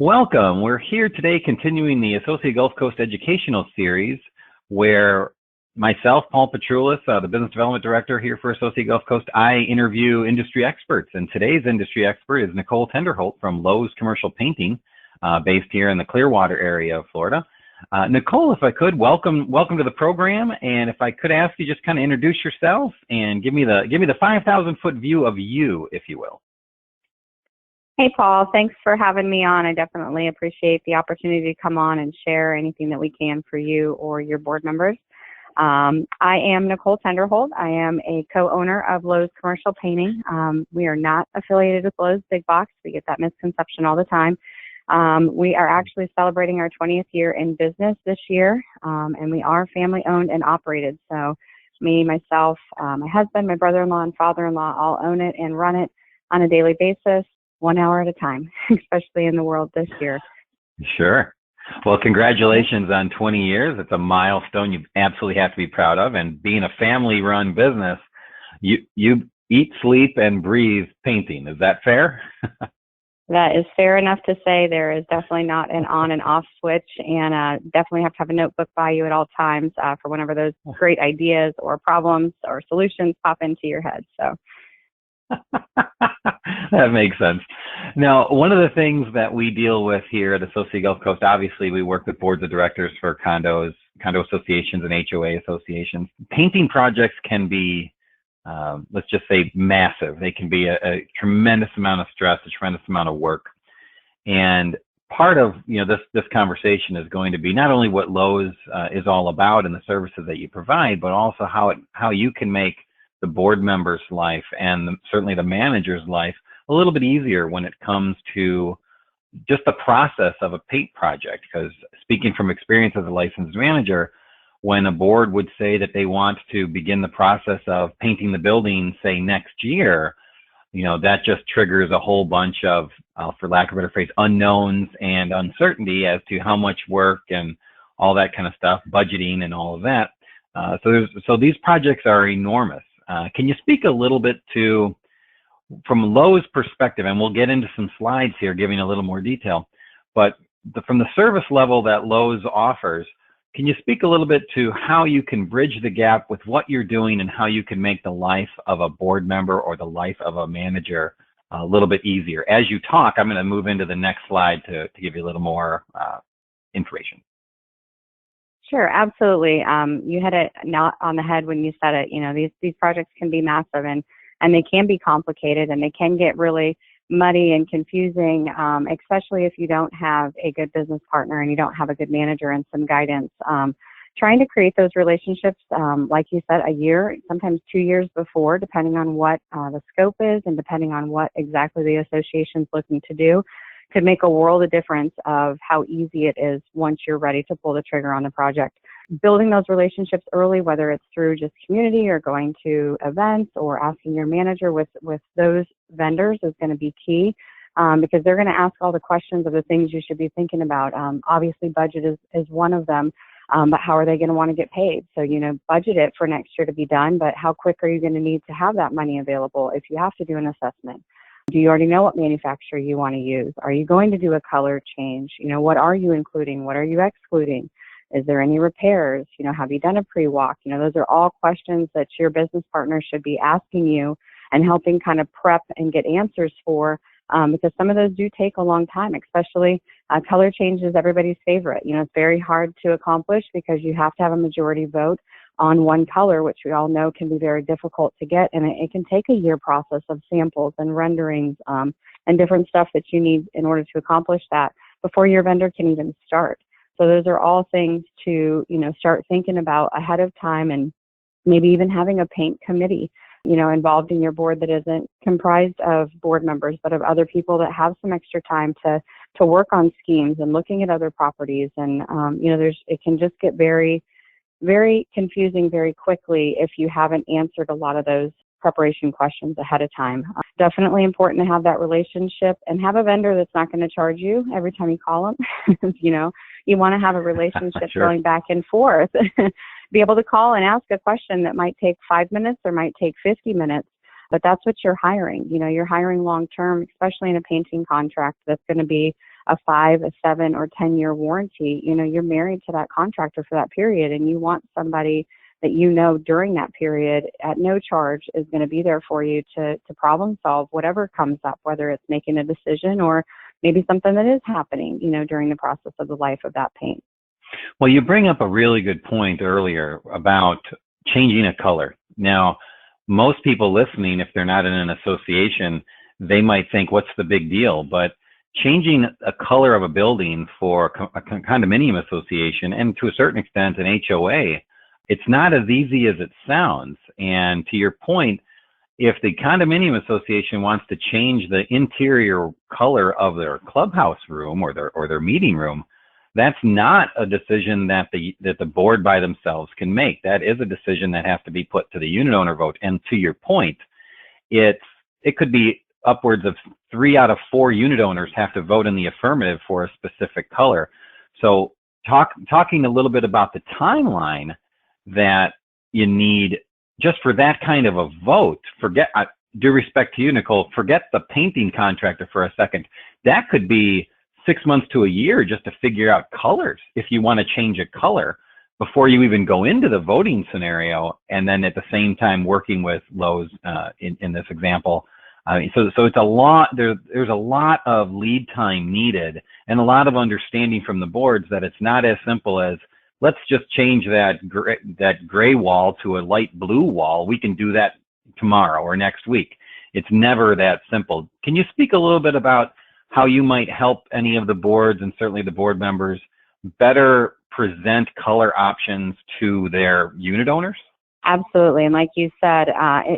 Welcome. We're here today continuing the Associa Gulf Coast Educational Series where myself, Paul Petrulis, the Business Development Director here for Associa Gulf Coast, I interview industry experts. And today's industry expert is Nichole Tenderholt from Lowe's Commercial Painting, based here in the Clearwater area of Florida. Nichole, if I could, welcome to the program. And if I could ask you just kind of introduce yourself and give me the 5,000-foot view of you, if you will. Hey, Paul. Thanks for having me on. I definitely appreciate the opportunity to come on and share anything that we can for you or your board members. I am Nichole Tenderholt. I am a co-owner of Lowe's Commercial Painting. We are not affiliated with Lowe's Big Box. We get that misconception all the time. We are actually celebrating our 20th year in business this year, and we are family-owned and operated. So me, myself, my husband, my brother-in-law, and father-in-law all own it and run it on a daily basis. 1 hour at a time, especially in the world this year. Sure. Well, congratulations on 20 years. It's a milestone you absolutely have to be proud of. And being a family-run business, you eat, sleep, and breathe painting. Is that fair? That is fair enough to say. There is definitely not an on and off switch, and definitely have to have a notebook by you at all times for whenever those great ideas or problems or solutions pop into your head. So. That makes sense. Now, one of the things that we deal with here at Associa Gulf Coast, obviously we work with boards of directors for condo associations and HOA associations. Painting projects can be, let's just say, massive. They can be a tremendous amount of stress, a tremendous amount of work. And part of this conversation is going to be not only what Lowe's is all about and the services that you provide, but also how you can make the board member's life and certainly the manager's life a little bit easier when it comes to just the process of a paint project. Because speaking from experience as a licensed manager, when a board would say that they want to begin the process of painting the building, say next year, that just triggers a whole bunch of, for lack of a better phrase, unknowns and uncertainty as to how much work and all that kind of stuff, budgeting and all of that. So these projects are enormous. Can you speak a little bit to, from Lowe's perspective, and we'll get into some slides here giving a little more detail, but from the service level that Lowe's offers, can you speak a little bit to how you can bridge the gap with what you're doing and how you can make the life of a board member or the life of a manager a little bit easier? As you talk, I'm going to move into the next slide to give you a little more information. Sure, absolutely. You hit it not on the head when you said it. These projects can be massive and they can be complicated and they can get really muddy and confusing, especially if you don't have a good business partner and you don't have a good manager and some guidance. Trying to create those relationships, like you said, a year, sometimes 2 years before, depending on what the scope is and depending on what exactly the association's looking to do, could make a world of difference of how easy it is once you're ready to pull the trigger on the project. Building those relationships early, whether it's through just community or going to events or asking your manager with those vendors, is going to be key, because they're going to ask all the questions of the things you should be thinking about. Obviously, budget is one of them, but how are they going to want to get paid? So, budget it for next year to be done, but how quick are you going to need to have that money available if you have to do an assessment? Do you already know what manufacturer you want to use? Are you going to do a color change? What are you including? What are you excluding? Is there any repairs? Have you done a pre-walk? Those are all questions that your business partner should be asking you and helping kind of prep and get answers for, because some of those do take a long time, especially color change is everybody's favorite. It's very hard to accomplish because you have to have a majority vote on one color, which we all know can be very difficult to get, and it can take a year process of samples and renderings and different stuff that you need in order to accomplish that before your vendor can even start. So those are all things to start thinking about ahead of time, and maybe even having a paint committee involved in your board that isn't comprised of board members but of other people that have some extra time to work on schemes and looking at other properties. And it can just get very, very confusing very quickly if you haven't answered a lot of those preparation questions ahead of time. Definitely important to have that relationship and have a vendor that's not going to charge you every time you call them. You want to have a relationship Sure. Going back and forth. Be able to call and ask a question that might take 5 minutes or might take 50 minutes, but that's what you're hiring. You're hiring long term, especially in a painting contract that's going to be a 5, a 7, or 10-year warranty, you're married to that contractor for that period, and you want somebody that during that period at no charge is going to be there for you to problem solve whatever comes up, whether it's making a decision or maybe something that is happening, during the process of the life of that paint. Well, you bring up a really good point earlier about changing a color. Now, most people listening, if they're not in an association, they might think, what's the big deal? But changing a color of a building for a condominium association, and to a certain extent an HOA, it's not as easy as it sounds. And to your point, if the condominium association wants to change the interior color of their clubhouse room or their meeting room, that's not a decision that the board by themselves can make. That is a decision that has to be put to the unit owner vote. And to your point, it could be upwards of 3 out of 4 unit owners have to vote in the affirmative for a specific color. So talking a little bit about the timeline that you need just for that kind of a vote, due respect to you, Nichole, forget the painting contractor for a second. That could be 6 months to a year just to figure out colors if you want to change a color before you even go into the voting scenario, and then at the same time working with Lowe's in this example. So it's a lot. There's a lot of lead time needed and a lot of understanding from the boards that it's not as simple as let's just change that gray wall to a light blue wall. We can do that tomorrow or next week. It's never that simple. Can you speak a little bit about how you might help any of the boards and certainly the board members better present color options to their unit owners? Absolutely. And like you said,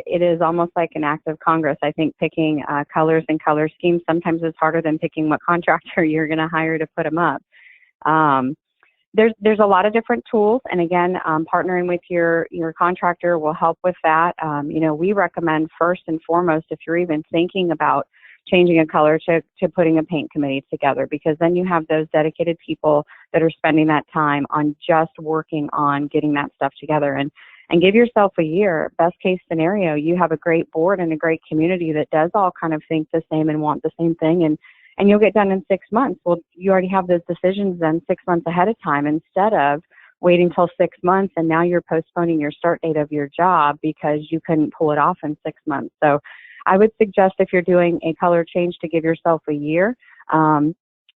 it is almost like an act of Congress. I think picking colors and color schemes sometimes is harder than picking what contractor you're going to hire to put them up. There's a lot of different tools. And again, partnering with your contractor will help with that. We recommend first and foremost, if you're even thinking about changing a color, to putting a paint committee together, because then you have those dedicated people that are spending that time on just working on getting that stuff together. And give yourself a year. Best case scenario, you have a great board and a great community that does all kind of think the same and want the same thing, and you'll get done in 6 months. Well, you already have those decisions then 6 months ahead of time, instead of waiting till 6 months and now you're postponing your start date of your job because you couldn't pull it off in 6 months. So I would suggest, if you're doing a color change, to give yourself a year.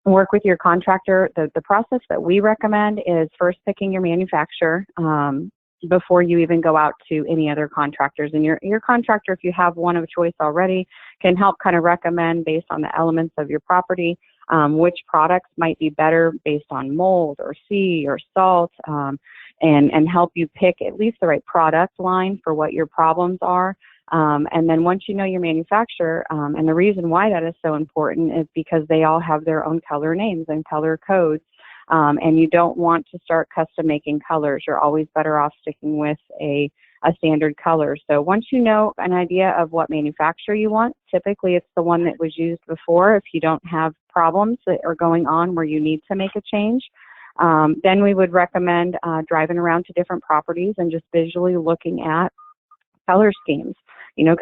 Work with your contractor. The process that we recommend is first picking your manufacturer before you even go out to any other contractors. And your contractor, if you have one of choice already, can help kind of recommend based on the elements of your property which products might be better based on mold or sea or salt, and help you pick at least the right product line for what your problems are. And then once you know your manufacturer, and the reason why that is so important is because they all have their own color names and color codes, and you don't want to start custom making colors. You're always better off sticking with a standard color. So once you know an idea of what manufacturer you want, typically it's the one that was used before if you don't have problems that are going on where you need to make a change. Then we would recommend driving around to different properties and just visually looking at color schemes.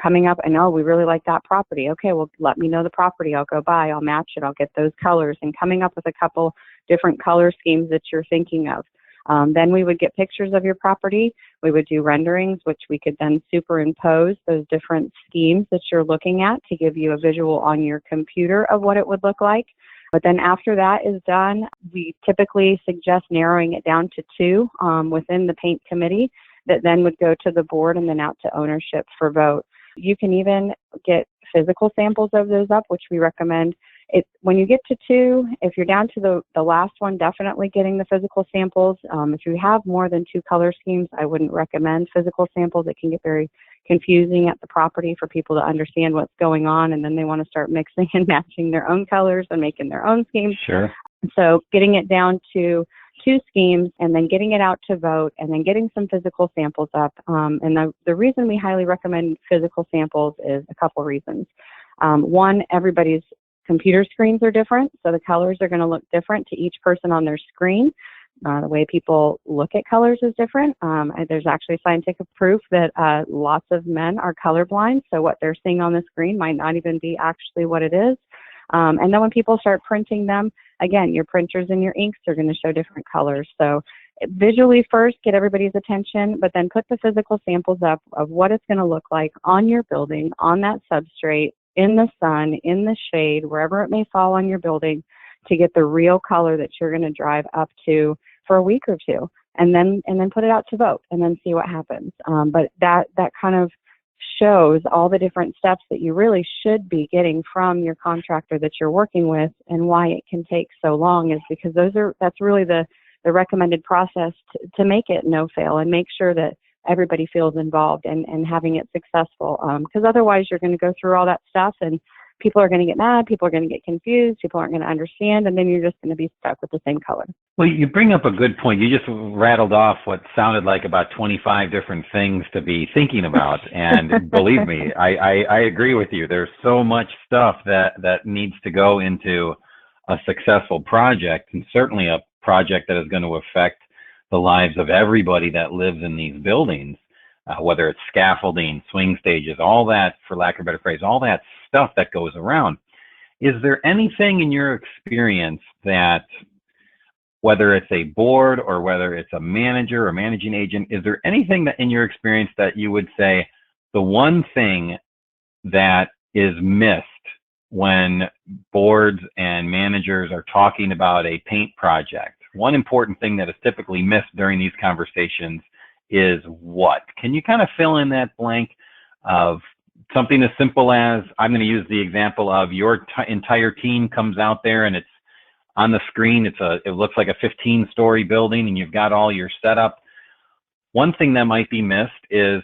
Coming up and, oh, we really like that property. Okay, well, let me know the property. I'll go by, I'll match it, I'll get those colors, and coming up with a couple different color schemes that you're thinking of. Then we would get pictures of your property. We would do renderings, which we could then superimpose those different schemes that you're looking at to give you a visual on your computer of what it would look like. But then after that is done, we typically suggest narrowing it down to 2 within the paint committee that then would go to the board and then out to ownership for vote. You can even get physical samples of those up, which we recommend. When you get to 2, if you're down to the last one, definitely getting the physical samples. If you have more than 2 color schemes, I wouldn't recommend physical samples. It can get very confusing at the property for people to understand what's going on, and then they want to start mixing and matching their own colors and making their own schemes. Sure. So getting it down to 2 schemes and then getting it out to vote and then getting some physical samples up. And the reason we highly recommend physical samples is a couple reasons. One, everybody's computer screens are different, so the colors are going to look different to each person on their screen. The way people look at colors is different. There's actually scientific proof that lots of men are colorblind, so what they're seeing on the screen might not even be actually what it is. And then when people start printing them, again, your printers and your inks are going to show different colors. So visually first, get everybody's attention, but then put the physical samples up of what it's going to look like on your building, on that substrate, in the sun, in the shade, wherever it may fall on your building, to get the real color that you're going to drive up to for a week or two, and then put it out to vote, and then see what happens. But that kind of shows all the different steps that you really should be getting from your contractor that you're working with, and why it can take so long is because that's really the recommended process to make it no fail and make sure that everybody feels involved and having it successful. Because otherwise you're going to go through all that stuff and people are going to get mad, people are going to get confused, people aren't going to understand, and then you're just going to be stuck with the same color. Well, you bring up a good point. You just rattled off what sounded like about 25 different things to be thinking about. And believe me, I agree with you. There's so much stuff that needs to go into a successful project, and certainly a project that is going to affect the lives of everybody that lives in these buildings, whether it's scaffolding, swing stages, all that, for lack of a better phrase, all that stuff that goes around. Is there anything in your experience that, whether it's a board or whether it's a manager or managing agent, is there anything that in your experience that you would say the one thing that is missed when boards and managers are talking about a paint project? One important thing that is typically missed during these conversations is what? Can you kind of fill in that blank of something as simple as, I'm going to use the example of your entire team comes out there and it's on the screen, it looks like a 15-story building and you've got all your setup. One thing that might be missed is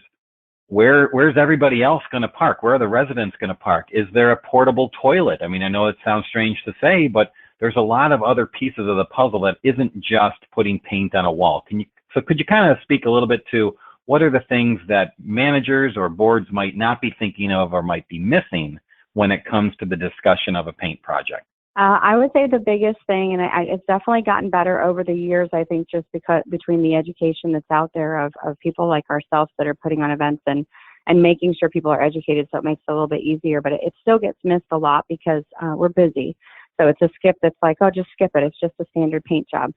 where's everybody else going to park? Where are the residents going to park? Is there a portable toilet? I mean, I know it sounds strange to say, but there's a lot of other pieces of the puzzle that isn't just putting paint on a wall. Could you kind of speak a little bit to what are the things that managers or boards might not be thinking of or might be missing when it comes to the discussion of a paint project? I would say the biggest thing, and it's definitely gotten better over the years, I think, just because between the education that's out there of people like ourselves that are putting on events and making sure people are educated, so it makes it a little bit easier, but it still gets missed a lot because we're busy. So it's a skip that's like, oh, just skip it. It's just a standard paint job.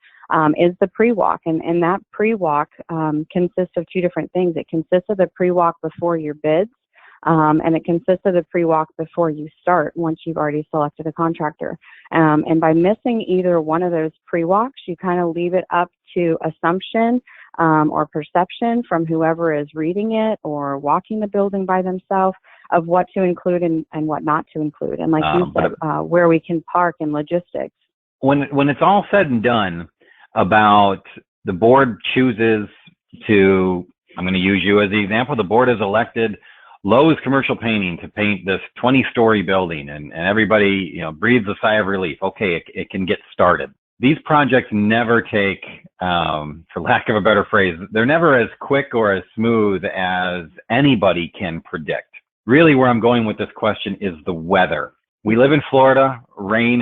Is the pre-walk. And that pre-walk consists of two different things. It consists of the pre-walk before your bids, and it consists of the pre-walk before you start once you've already selected a contractor. And by missing either one of those pre-walks, you kind of leave it up to assumption or perception from whoever is reading it or walking the building by themselves of what to include and what not to include. And like you said, where we can park and logistics. When it's all said and done, about the board chooses to, I'm going to use you as the example, the board has elected Lowe's Commercial Painting to paint this 20-story building, and everybody, breathes a sigh of relief. Okay, it can get started. These projects never take, for lack of a better phrase, they're never as quick or as smooth as anybody can predict. Really, where I'm going with this question is the weather. We live in Florida. Rain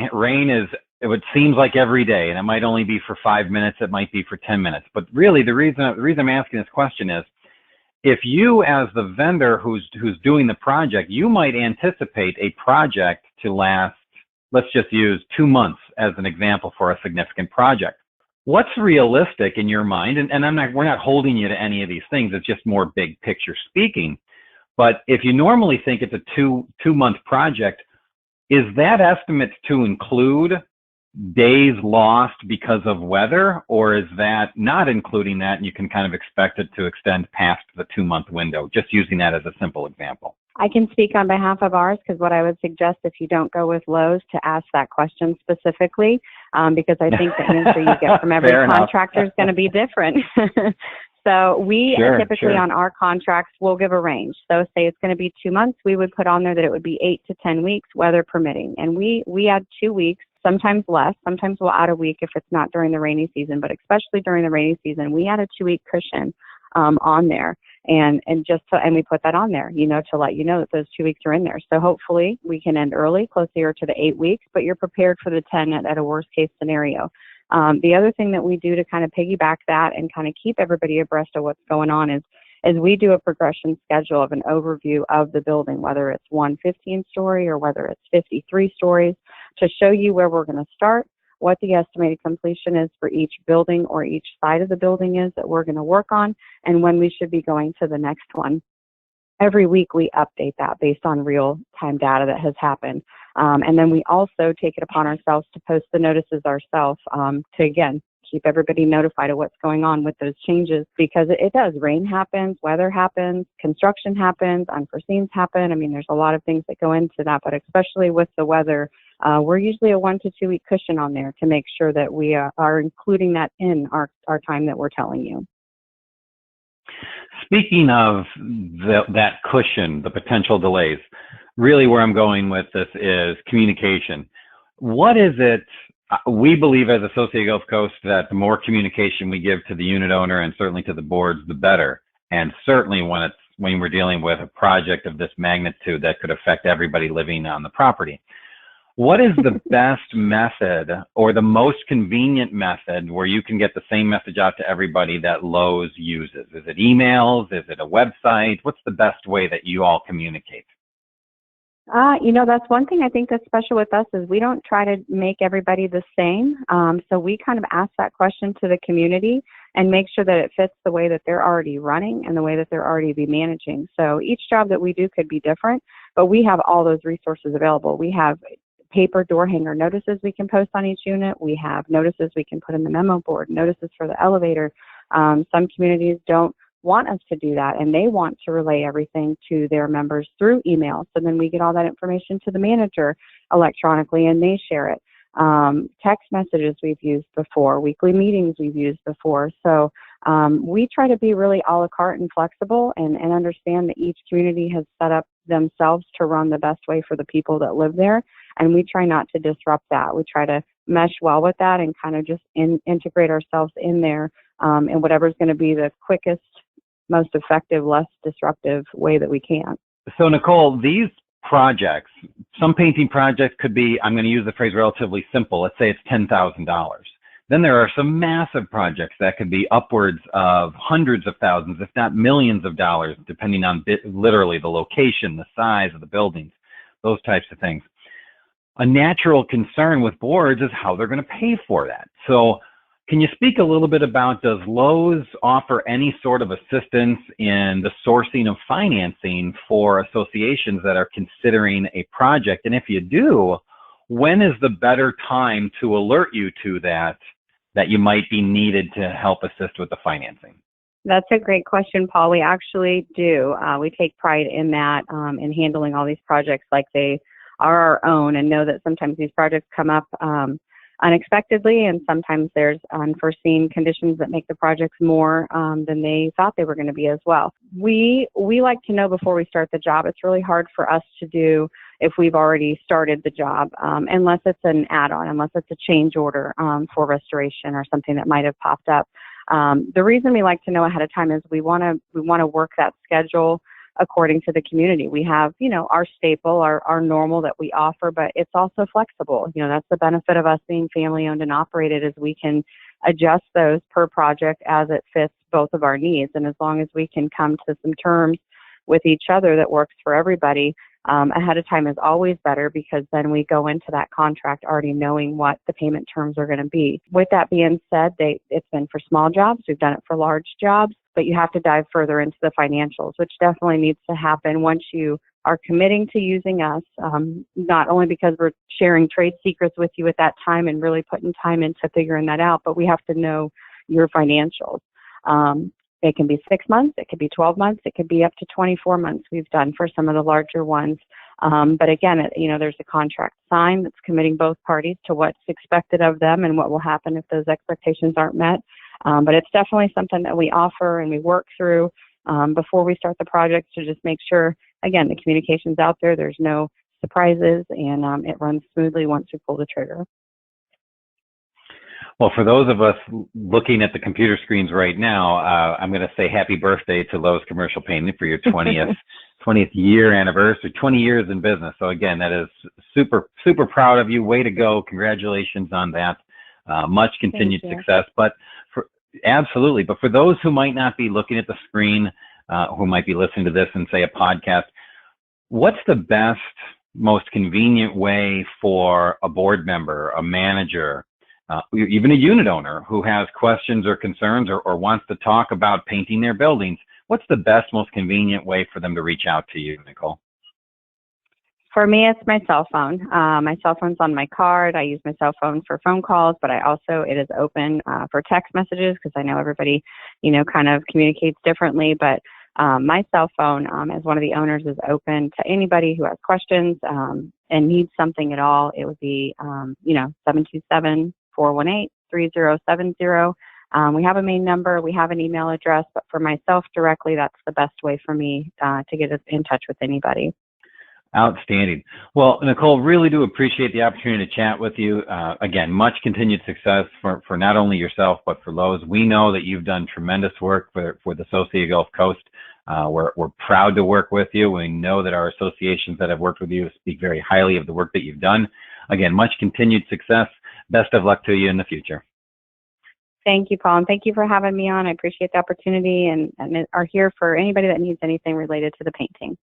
is, it seems like every day, and it might only be for 5 minutes, it might be for 10 minutes. But really, the reason I'm asking this question is, if you as the vendor who's doing the project, you might anticipate a project to last, let's just use 2 months as an example for a significant project. What's realistic in your mind? And we're not holding you to any of these things. It's just more big picture speaking. But if you normally think it's a two-month project, is that estimate to include days lost because of weather, or is that not including that and you can kind of expect it to extend past the 2-month window? Just using that as a simple example. I can speak on behalf of ours, because what I would suggest, if you don't go with Lowe's, to ask that question specifically, because I think the answer you get from every contractor is going to be different. So we typically on our contracts, we'll give a range. So say it's going to be 2 months, we would put on there that it would be 8 to 10 weeks, weather permitting. And we add 2 weeks, sometimes less. Sometimes we'll add a week if it's not during the rainy season, but especially during the rainy season, we add a 2-week cushion on there. And we put that on there, to let you know that those 2 weeks are in there. So hopefully we can end early, closer to the 8 weeks, but you're prepared for the 10 at a worst case scenario. The other thing that we do to kind of piggyback that and kind of keep everybody abreast of what's going on is is we do a progression schedule of an overview of the building, whether it's 115-story or whether it's 53 stories, to show you where we're going to start, what the estimated completion is for each building or each side of the building is that we're going to work on, and when we should be going to the next one. Every week we update that based on real-time data that has happened. And then we also take it upon ourselves to post the notices ourselves to, again, keep everybody notified of what's going on with those changes, because it does. Rain happens, weather happens, construction happens, unforeseens happen. I mean, there's a lot of things that go into that, but especially with the weather, we're usually a 1 to 2 week cushion on there to make sure that we are including that in our time that we're telling you. Speaking of that cushion, the potential delays, really where I'm going with this is communication. What is it? We believe as Associa Gulf Coast that the more communication we give to the unit owner and certainly to the boards, the better. And certainly when we're dealing with a project of this magnitude that could affect everybody living on the property. What is the best method or the most convenient method where you can get the same message out to everybody that Lowe's uses? Is it emails? Is it a website? What's the best way that you all communicate? That's one thing I think that's special with us is we don't try to make everybody the same. So we kind of ask that question to the community and make sure that it fits the way that they're already running and the way that they're already be managing. So each job that we do could be different, but we have all those resources available. We have paper door hanger notices we can post on each unit. We have notices we can put in the memo board, notices for the elevator. Some communities don't want us to do that, and they want to relay everything to their members through email. So then we get all that information to the manager electronically, and they share it. Text messages we've used before, weekly meetings we've used before. So we try to be really a la carte and flexible and understand that each community has set up themselves to run the best way for the people that live there. And we try not to disrupt that. We try to mesh well with that and kind of just integrate ourselves in there in whatever's going to be the quickest, most effective, less disruptive way that we can. So Nichole, these projects, some painting projects could be, I'm going to use the phrase relatively simple. Let's say it's $10,000. Then there are some massive projects that could be upwards of hundreds of thousands, if not millions of dollars, depending on literally the location, the size of the buildings, those types of things. A natural concern with boards is how they're going to pay for that. So can you speak a little bit about, does Lowe's offer any sort of assistance in the sourcing of financing for associations that are considering a project? And if you do, when is the better time to alert you to that you might be needed to help assist with the financing? That's a great question, Paul. We actually do. We take pride in that, in handling all these projects like they are our own, and know that sometimes these projects come up unexpectedly, and sometimes there's unforeseen conditions that make the projects more than they thought they were going to be as well. We like to know before we start the job. It's really hard for us to do if we've already started the job, unless it's an add-on, unless it's a change order for restoration or something that might have popped up. The reason we like to know ahead of time is we want to work that schedule according to the community. We have, our staple, our normal that we offer, but it's also flexible. That's the benefit of us being family owned and operated, is we can adjust those per project as it fits both of our needs. And as long as we can come to some terms with each other that works for everybody, ahead of time is always better, because then we go into that contract already knowing what the payment terms are going to be. With that being said, it's been for small jobs. We've done it for large jobs, but you have to dive further into the financials, which definitely needs to happen once you are committing to using us, not only because we're sharing trade secrets with you at that time and really putting time into figuring that out, but we have to know your financials. It can be 6 months, it could be 12 months, it could be up to 24 months we've done for some of the larger ones. But again, there's a contract signed that's committing both parties to what's expected of them and what will happen if those expectations aren't met. But it's definitely something that we offer and we work through before we start the project to just make sure, again, the communication's out there, there's no surprises, and it runs smoothly once we pull the trigger. Well, for those of us looking at the computer screens right now, I'm going to say happy birthday to Lowe's Commercial Painting for your 20th year anniversary, 20 years in business. So again, that is super, super proud of you. Way to go. Congratulations on that. Much continued success. But absolutely. But for those who might not be looking at the screen, who might be listening to this and say a podcast, what's the best, most convenient way for a board member, a manager, even a unit owner who has questions or concerns or wants to talk about painting their buildings? What's the best, most convenient way for them to reach out to you, Nichole? For me, it's my cell phone. My cell phone's on my card. I use my cell phone for phone calls, but it is open for text messages because I know everybody, kind of communicates differently. But my cell phone, as one of the owners, is open to anybody who has questions and needs something at all. It would be, 727-418-3070. We have a main number. We have an email address, but for myself directly, that's the best way for me to get in touch with anybody. Outstanding. Well, Nichole, really do appreciate the opportunity to chat with you. Again, much continued success for not only yourself, but for Lowe's. We know that you've done tremendous work for the Associa Gulf Coast. We're proud to work with you. We know that our associations that have worked with you speak very highly of the work that you've done. Again, much continued success. Best of luck to you in the future. Thank you, Paul, and thank you for having me on. I appreciate the opportunity and are here for anybody that needs anything related to the painting.